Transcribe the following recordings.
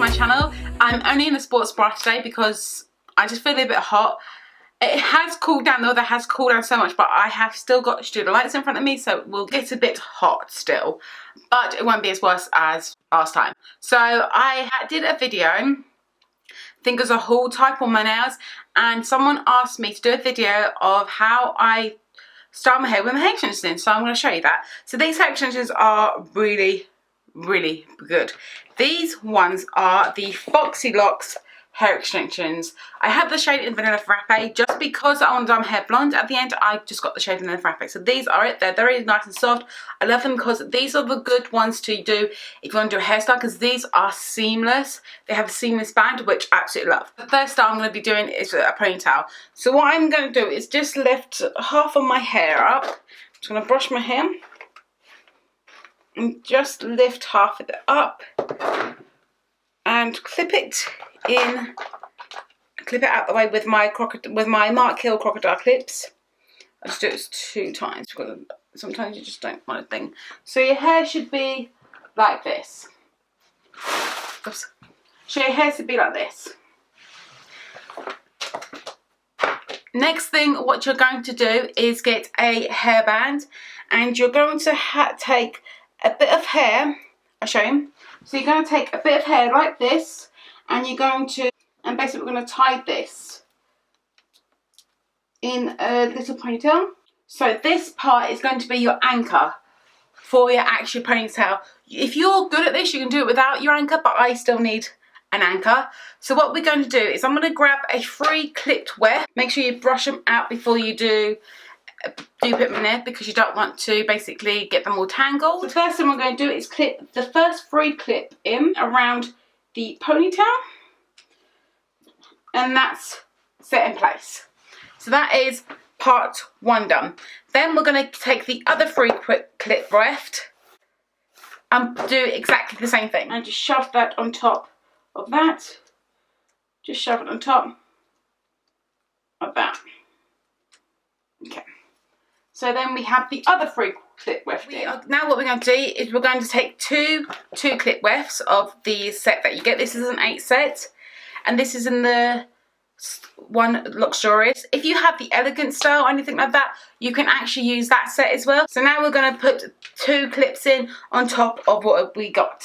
my channel. I'm only in a sports bra today because I just feel a bit hot. It has cooled down, the weather has cooled down so much, but I have still got studio lights in front of me, so it will get a bit hot still, but it won't be as worse as last time. So I did a video, I think it was a haul type on my nails, and someone asked me to do a video of how I style my hair with my hair extensions in, so I'm going to show you that. So these hair extensions are really good. These ones are the Foxy Locks hair extensions. I have the shade in Vanilla Frappe just because I want to dye my hair blonde at the end. I just got the shade in Vanilla Frappe. So these are it. They're very nice and soft. I love them because these are the good ones to do if you want to do a hairstyle, because these are seamless. They have a seamless band, which I absolutely love. The first style I'm going to be doing is a ponytail. So what I'm going to do is just lift half of my hair up. I'm just going to brush my hair and just lift half of it up and clip it in, clip it out the way with my Mark Hill crocodile clips. I just do it 2 times because sometimes you just don't want a thing. So your hair should be like this. Oops. So your hair should be like this. Next thing, what you're going to do is get a hairband, and you're going to take a bit of hair. I'll show you. So you're going to take a bit of hair like this, and you're going to, and basically we're going to tie this in a little ponytail. So this part is going to be your anchor for your actual ponytail. If you're good at this, you can do it without your anchor, but I still need an anchor. So what we're going to do is I'm going to grab a free clipped weft. Make sure you brush them out before you do put them in, because you don't want to basically get them all tangled. The first thing we're going to do is clip the first free clip in around the ponytail, and that's set in place. So that is part 1 done. Then we're going to take the other free clip weft and do exactly the same thing, and just shove that on top of that. Just shove it on top of that. Okay. So then we have the other free clip weft in. Now what we're going to do is we're going to take two clip wefts of the set that you get. This is an 8 set, and this is in the one luxurious. If you have the elegant style or anything like that, you can actually use that set as well. So now we're going to put 2 clips in on top of what we got.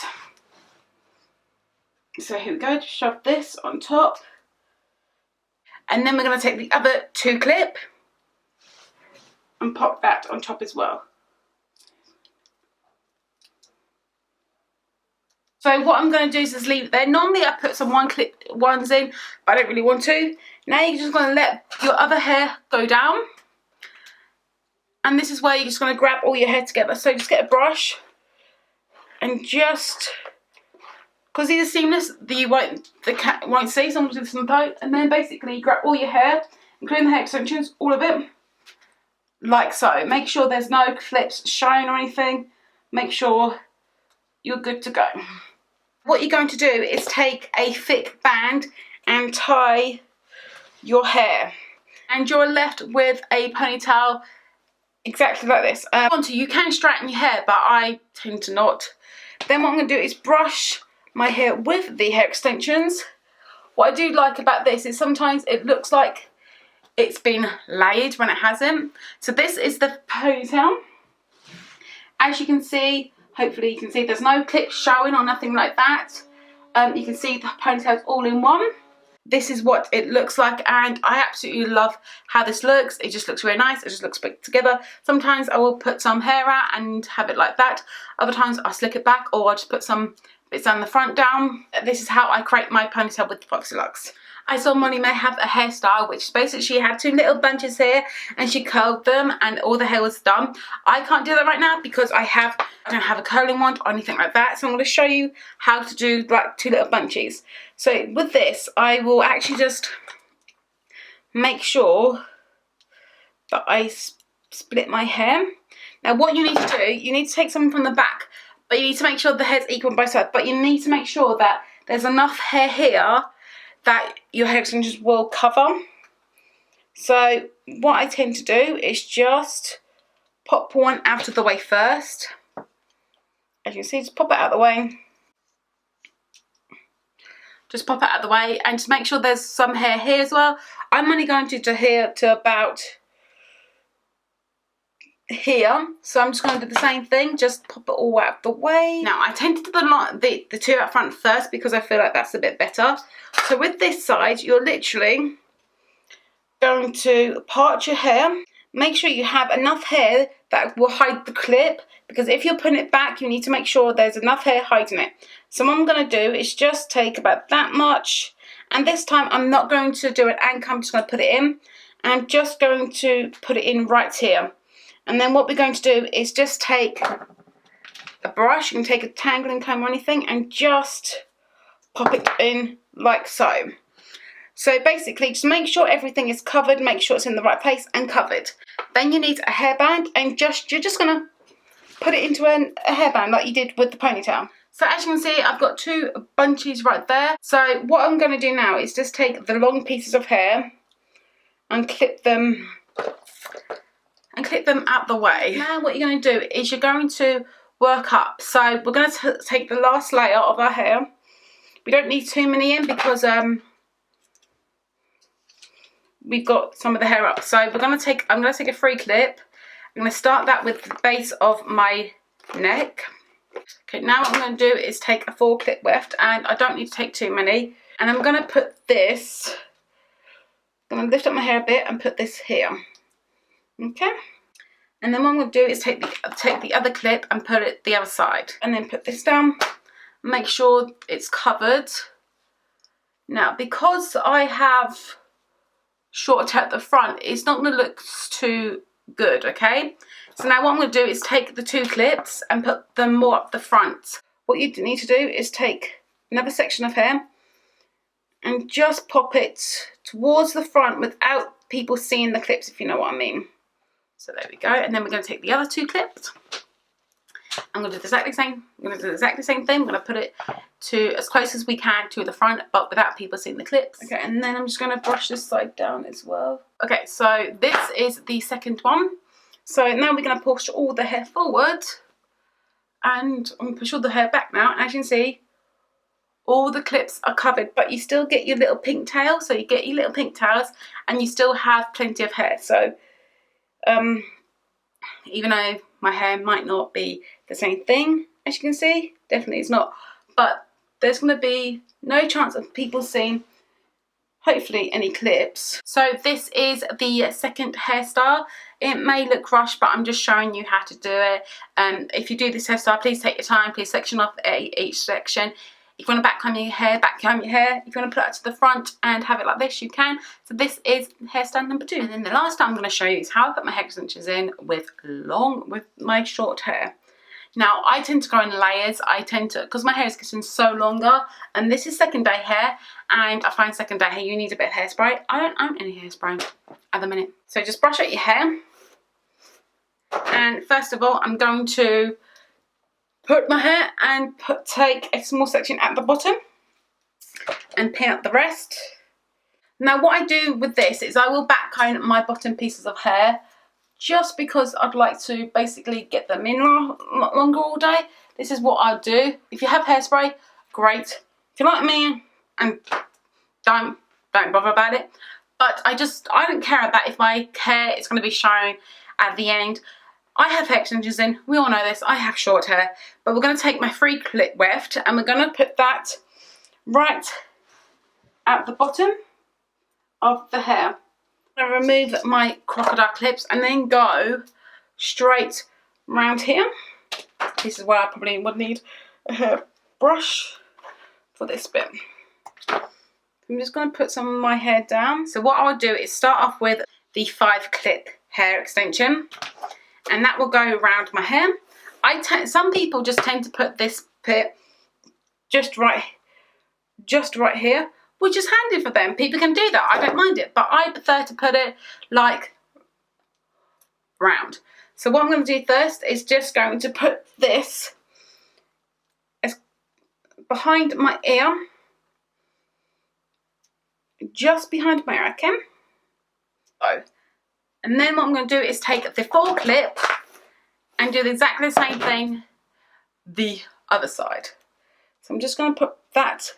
So here we go, just shove this on top, and then we're going to take the other 2 clip and pop that on top as well. So what I'm going to do is just leave it there. Normally I put some 1 clip ones in, but I don't really want to. Now you're just going to let your other hair go down, and this is where you're just going to grab all your hair together. So just get a brush and just, because these are seamless, the cat won't see, so I'm going to do some both, and then basically you grab all your hair, including the hair extensions, all of it, like so. Make sure there's no clips showing or anything. Make sure you're good to go. What you're going to do is take a thick band and tie your hair, and you're left with a ponytail exactly like this. You can straighten your hair, but I tend to not. Then what I'm going to do is brush my hair with the hair extensions. What I do like about this is sometimes it looks like it's been layered when it hasn't. So this is the ponytail. As you can see, hopefully you can see, there's no clips showing or nothing like that. You can see the ponytail's all in one. This is what it looks like, and I absolutely love how this looks. It just looks really nice. It just looks put together. Sometimes I will put some hair out and have it like that. Other times I'll slick it back, or I'll just put some bits down the front down. This is how I create my ponytail with the Foxy Locks. I saw Molly May have a hairstyle which basically she had 2 little bunches here and she curled them and all the hair was done. I can't do that right now because I don't have a curling wand or anything like that. So I'm going to show you how to do like 2 little bunches. So with this, I will actually just make sure that I split my hair. Now what you need to do, you need to take something from the back, but you need to make sure the hair's equal on both sides. But you need to make sure that there's enough hair here that your hair extensions will cover. So what I tend to do is just pop one out of the way first. As you can see, just pop it out of the way. just pop it out of the way, and just make sure there's some hair here as well. I'm only going to here to about here, so I'm just going to do the same thing, just pop it all out of the way. Now I tend to do the two out front first because I feel like that's a bit better. So with this side, you're literally going to part your hair. Make sure you have enough hair that will hide the clip, because if you're putting it back, you need to make sure there's enough hair hiding it. So what I'm going to do is just take about that much, and this time I'm not going to do an anchor, I'm just going to put it in, and I'm just going to put it in right here. And then what we're going to do is just take a brush, you can take a tangling comb or anything, and just pop it in like so. So basically, just make sure everything is covered, make sure it's in the right place and covered. Then you need a hairband, and you're just going to put it into a hairband like you did with the ponytail. So as you can see, I've got two bunches right there. So what I'm going to do now is just take the long pieces of hair and clip them out the way. Now what you're going to do is you're going to work up. So we're going to take the last layer of our hair. We don't need too many in because we've got some of the hair up. So I'm going to take a free clip. I'm going to start that with the base of my neck. Okay, now what I'm going to do is take a 4 clip weft, and I don't need to take too many. And I'm going to put this, I'm going to lift up my hair a bit and put this here. Okay, and then what I'm going to do is take the other clip and put it the other side, and then put this down. Make sure it's covered. Now, because I have short hair at the front, it's not going to look too good, okay? So now what I'm going to do is take the 2 clips and put them more up the front. What you need to do is take another section of hair and just pop it towards the front without people seeing the clips, if you know what I mean. So there we go, and then we're going to take the other 2 clips. I'm going to do the exactly same. I'm going to do the exactly same thing. I'm going to put it to as close as we can to the front, but without people seeing the clips. Okay, and then I'm just going to brush this side down as well. Okay, so this is the second one. So now we're going to push all the hair forward, and I'm going to push all the hair back now. As you can see, all the clips are covered, but you still get your little pink tail. So you get your little pink tails, and you still have plenty of hair. So even though my hair might not be the same thing, as you can see, definitely it's not, but there's going to be no chance of people seeing, hopefully, any clips. So this is the second hairstyle. It may look rushed, but I'm just showing you how to do it. If you do this hairstyle, please take your time, please section off each section. If you want to backcomb your hair, backcomb your hair. If you want to put it to the front and have it like this, you can. So this is hairstyle number 2. And then the last I'm going to show you is how I put my hair extensions in with my short hair. Now, I tend to go in layers. Because my hair is getting so longer, and this is second day hair, and I find second day hair, you need a bit of hairspray. I don't own any hairspray at the minute. So just brush out your hair. And first of all, I'm going to put my hair and take a small section at the bottom and pin up the rest. Now what I do with this is I will backcomb my bottom pieces of hair, just because I'd like to basically get them in longer all day. This is what I'll do. If you have hairspray, great. If you like me, and don't bother about it. But I don't care about if my hair is going to be showing at the end. I have hair extensions in, we all know this, I have short hair, but we're going to take my 3 clip weft and we're going to put that right at the bottom of the hair. I'm going to remove my crocodile clips and then go straight round here. This is where I probably would need a hair brush for this bit. I'm just going to put some of my hair down. So what I'll do is start off with the 5 clip hair extension. And that will go around my hair. Some people just tend to put this bit just right here, which is handy for them. People can do that. I don't mind it, but I prefer to put it like round. So what I'm going to do first is just going to put this as behind my ear, just behind my ear, okay? So. And then what I'm going to do is take the 4 clip and do exactly the same thing the other side. So I'm just going to put that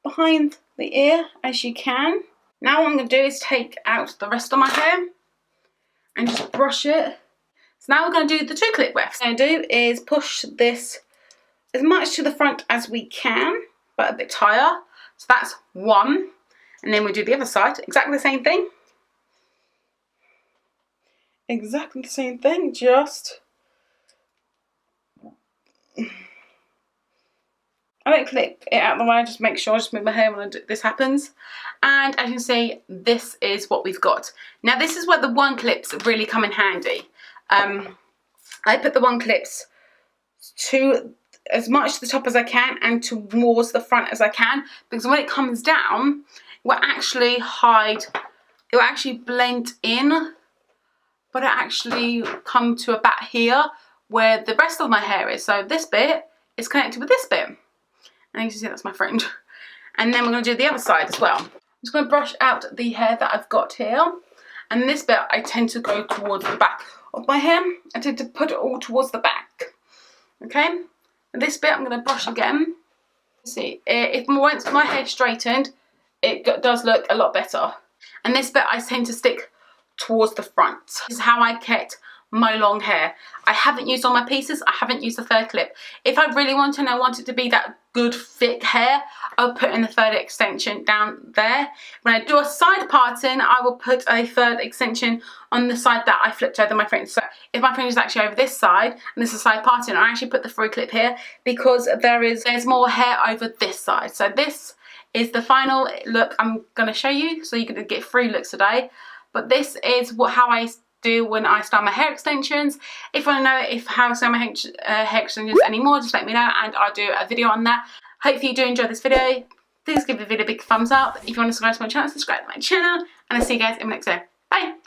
behind the ear as you can. Now what I'm going to do is take out the rest of my hair and just brush it. So now we're going to do the 2 clip wefts. What I'm going to do is push this as much to the front as we can, but a bit higher. So that's 1. And then we do the other side, exactly the same thing. Exactly the same thing, just... I don't clip it out of the way, I just make sure I just move my hair when this happens. And as you can see, this is what we've got. Now this is where the 1 clips really come in handy. I put the 1 clips to as much to the top as I can and towards the front as I can, because when it comes down, it will actually hide, it will actually blend in, but it actually come to about here where the rest of my hair is. So this bit is connected with this bit. And you can see that's my friend. And then we're going to do the other side as well. I'm just going to brush out the hair that I've got here. And this bit I tend to go towards the back of my hair. I tend to put it all towards the back. Okay? And this bit I'm going to brush again. See, once my hair's straightened, it does look a lot better. And this bit I tend to stick towards the front. This is how I kept my long hair. I haven't used all my pieces. I haven't used the 3rd clip. If I really want and I want it to be that good thick hair, I'll put in the 3rd extension down there. When I do a side parting, I will put a 3rd extension on the side that I flipped over my fringe. So if my fringe is actually over this side and this is a side parting, I actually put the 3 clip here because there's more hair over this side. So this is the final look I'm going to show you. So you're going to get 3 looks today. But this is how I do when I style my hair extensions. If you want to know how I style my hair extensions anymore, just let me know and I'll do a video on that. Hopefully you do enjoy this video. Please give the video a big thumbs up. If you want to subscribe to my channel, subscribe to my channel. And I'll see you guys in my next video. Bye!